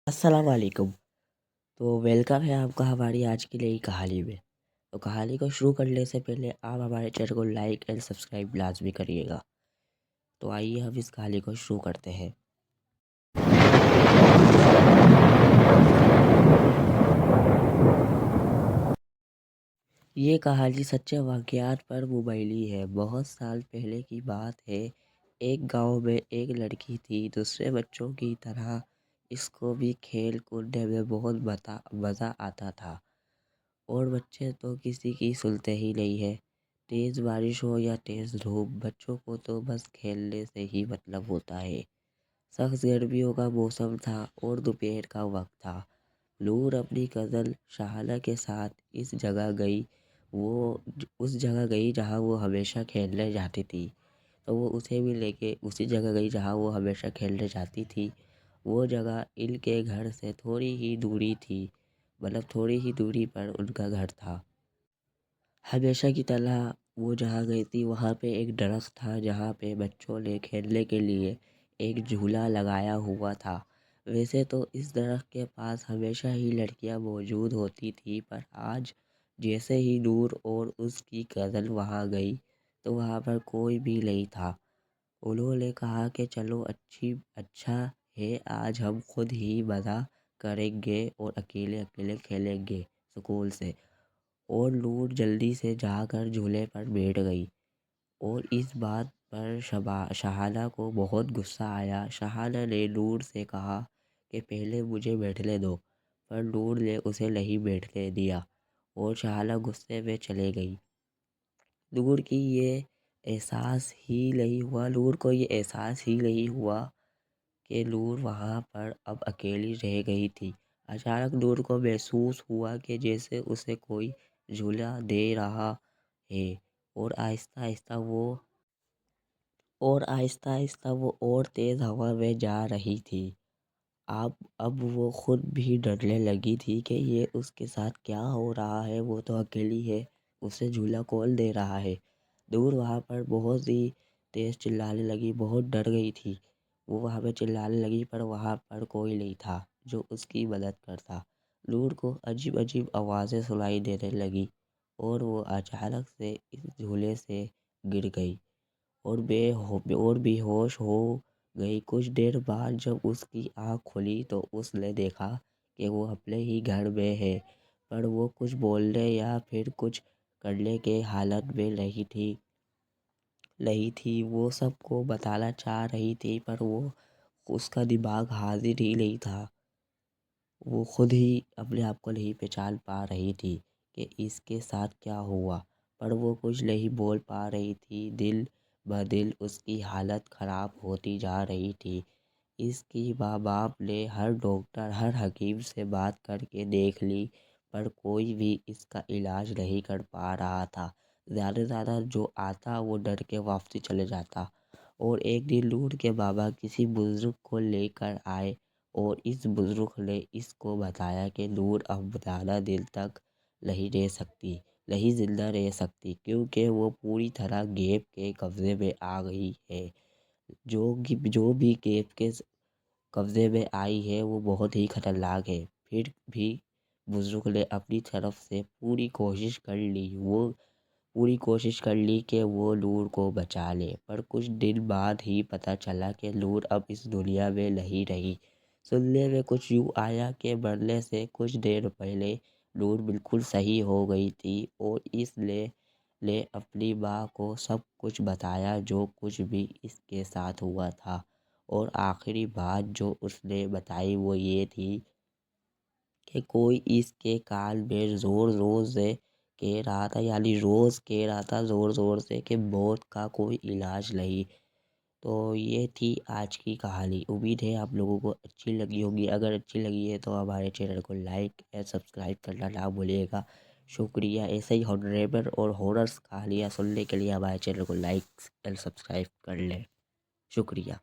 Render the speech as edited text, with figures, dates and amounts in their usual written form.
अस्सलाम वालेकुम। तो वेलकम है आपका हमारी आज की नई कहानी में। तो कहानी को शुरू करने से पहले आप हमारे चैनल को लाइक एंड सब्सक्राइब लाजमी करिएगा। तो आइए हम इस कहानी को शुरू करते हैं। ये कहानी सच्चे वाक़यात पर मुबनी है। बहुत साल पहले की बात है। एक गांव में एक लड़की थी। दूसरे बच्चों की तरह इसको भी खेल कूदने में बहुत मज़ा आता था। और बच्चे तो किसी की सुनते ही नहीं है। तेज़ बारिश हो या तेज़ धूप, बच्चों को तो बस खेलने से ही मतलब होता है। सख्त गर्मियों का मौसम था और दोपहर का वक्त था। नूर अपनी कज़न शाहाना के साथ उस जगह गई जहाँ वो हमेशा खेलने जाती थी। तो वो उसे भी लेके उसी जगह गई जहाँ वो हमेशा खेलने जाती थी। वो जगह इनके घर से थोड़ी ही दूरी थी, मतलब थोड़ी ही दूरी पर उनका घर था। हमेशा की तरह वो जहाँ गई थी वहाँ पे एक दरख्त था जहाँ पे बच्चों ने खेलने के लिए एक झूला लगाया हुआ था। वैसे तो इस दरख्त के पास हमेशा ही लड़कियाँ मौजूद होती थी, पर आज जैसे ही नूर और उसकी कज़न वहाँ गई तो वहाँ पर कोई भी नहीं था। उन्होंने कहा कि चलो अच्छा है, आज हम खुद ही मज़ा करेंगे और अकेले अकेले खेलेंगे सुकून से। और नूर जल्दी से जाकर झूले पर बैठ गई। और इस बात पर शहाना को बहुत गुस्सा आया। शहाना ने नूर से कहा कि पहले मुझे बैठने दो, पर नूर ने उसे नहीं बैठने दिया और शहाना गुस्से में चले गई। नूर को ये एहसास ही नहीं हुआ कि नूर वहाँ पर अब अकेली रह गई थी। अचानक नूर को महसूस हुआ कि जैसे उसे कोई झूला दे रहा है। और आहिस्ता आहिस्ता वो और तेज़ हवा में जा रही थी। अब वो खुद भी डरने लगी थी कि ये उसके साथ क्या हो रहा है। वो तो अकेली है, उसे झूला कौन दे रहा है। दूर वहाँ पर बहुत ही तेज़ चिल्लाने लगी, बहुत डर गई थी। वो वहाँ पे चिल्लाने लगी, पर वहाँ पर कोई नहीं था जो उसकी मदद करता। नूर को अजीब अजीब आवाज़ें सुनाई देने लगी और वो अचानक से इस झूले से गिर गई और बेहोश हो गई। कुछ देर बाद जब उसकी आँख खुली तो उसने देखा कि वो अपने ही घर में है, पर वो कुछ बोलने या फिर कुछ करने के हालत में नहीं थी। वो सबको बताना चाह रही थी, पर वो उसका दिमाग हाजिर ही नहीं था। वो खुद ही अपने आप को नहीं पहचान पा रही थी कि इसके साथ क्या हुआ, पर वो कुछ नहीं बोल पा रही थी। दिल ब दिल उसकी हालत ख़राब होती जा रही थी। इसकी माँ बाप ने हर डॉक्टर हर हकीम से बात करके देख ली, पर कोई भी इसका इलाज नहीं कर पा रहा था। ज़्यादा से ज़्यादा जो आता वो डर के वापसी चले जाता। और एक दिन नूर के बाबा किसी बुज़ुर्ग को लेकर आए और इस बुज़ुर्ग ने इसको बताया कि नूर अब ज़्यादा दिन तक नहीं रह सकती, नहीं ज़िंदा रह सकती, क्योंकि वो पूरी तरह गैप के कब्ज़े में आ गई है। जो भी गैप के कब्ज़े में आई है वो बहुत ही ख़तरनाक है। फिर भी बुज़ुर्ग ने अपनी तरफ से पूरी कोशिश कर ली कि वो नूर को बचा ले, पर कुछ दिन बाद ही पता चला कि नूर अब इस दुनिया में नहीं रही। सुनने में कुछ यूँ आया कि मरने से कुछ देर पहले नूर बिल्कुल सही हो गई थी और इसने ने अपनी माँ को सब कुछ बताया जो कुछ भी इसके साथ हुआ था। और आखिरी बात जो उसने बताई वो ये थी कि कोई इसके कान में ज़ोर ज़ोर से कह रहा था, यानी रोज़ कह रहा था ज़ोर ज़ोर से कि मौत का कोई इलाज नहीं। तो ये थी आज की कहानी। उम्मीद है आप लोगों को अच्छी लगी होगी। अगर अच्छी लगी है तो हमारे चैनल को लाइक एंड सब्सक्राइब करना ना भूलिएगा। शुक्रिया। ऐसे ही हॉरर और हॉरर्स कहानियाँ सुनने के लिए हमारे चैनल को लाइक एंड सब्सक्राइब कर लें। शुक्रिया।